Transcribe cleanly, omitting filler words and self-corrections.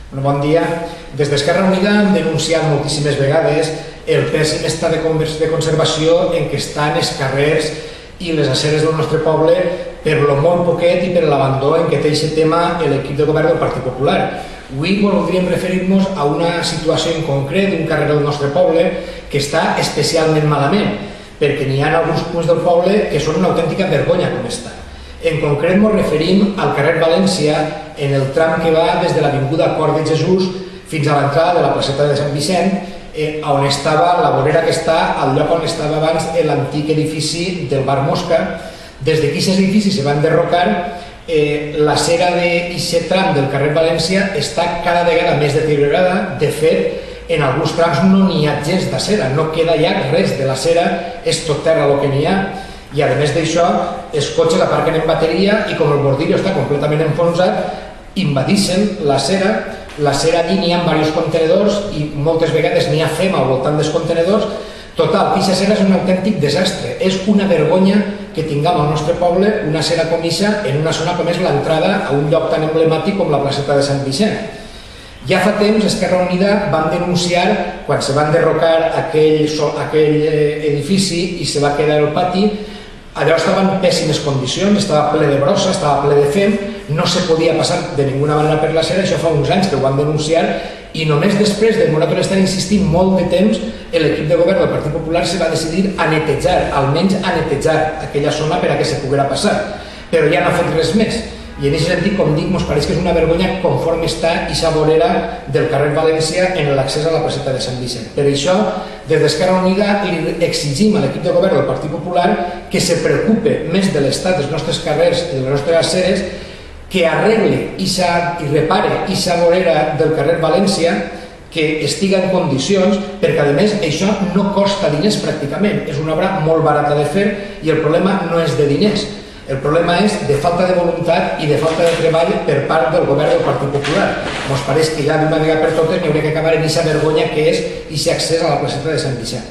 Bon dia. Des d'Esquerra Unida hem denunciat moltíssimes vegades el pèssim estat de conservació en què estan els carrers i les aceres del nostre poble per lo molt poquet i per l'abandó en què té aquest tema l'equip de govern del Partit Popular. Avui voldríem referir-nos a una situació en concret d'un carrer del nostre poble que està especialment malament, perquè n'hi ha alguns punts del poble que són una autèntica vergonya com està. En concret ens referim al carrer València, en el tram que va des de l'avinguda Cor de Jesús fins a l'entrada de la placeta de Sant Vicent, on estava la vorera que està al lloc on estava abans l'antic edifici del Bar Mosca. Des que aquests edificis se van derrocar, la cera d'aquest tram del carrer València està cada vegada més deteriorada. De fet, en alguns trams no n'hi ha gens de cera, no queda ja res de la cera, és tot terra el que n'hi ha. I a més d'això, els cotxes aparquen en bateria i com el bordillo està completament enfonsat, invadeixen la cera. La cera allí n'hi ha diversos contenedors i moltes vegades n'hi ha fem al voltant dels contenedors. Total, aquesta cera és un autèntic desastre. És una vergonya que tinguem al nostre poble una cera com aquesta en una zona com és l'entrada a un lloc tan emblemàtic com la placeta de Sant Vicent. Ja fa temps, Esquerra Unida vam denunciar, quan se van derrocar aquell edifici i se va quedar el pati, allò estava en pèssimes condicions, estava ple de brossa, estava ple de fem, no se podia passar de ninguna manera per la cera. Això fa uns anys que ho vam denunciar i només després de nosaltres estar insistint molt de temps, l'equip de govern del Partit Popular se va decidir a netejar, almenys a netejar aquella zona per a que se poguera passar, però ja no ha fet res més. I en aquest sentit, com dic, ens pareix que és una vergonya conforme està aquesta vorera del carrer València en l'accés a la placeta de Sant Vicent. Per això, des d'Esquerra Unida li exigim a l'equip de govern del Partit Popular que se preocupe més de l'estat dels nostres carrers i de les nostres aceres, que arregle i repare aquesta vorera del carrer València, que estigui en condicions, perquè a més això no costa diners pràcticament, és una obra molt barata de fer i el problema no és de diners. El problema és de falta de voluntat i de falta de treball per part del govern del Partit Popular. Ens pareix que ja d'una vegada per totes n'hi hauria que acabar en aquesta vergonya que és aquest accés a la placeta de Sant Vicent.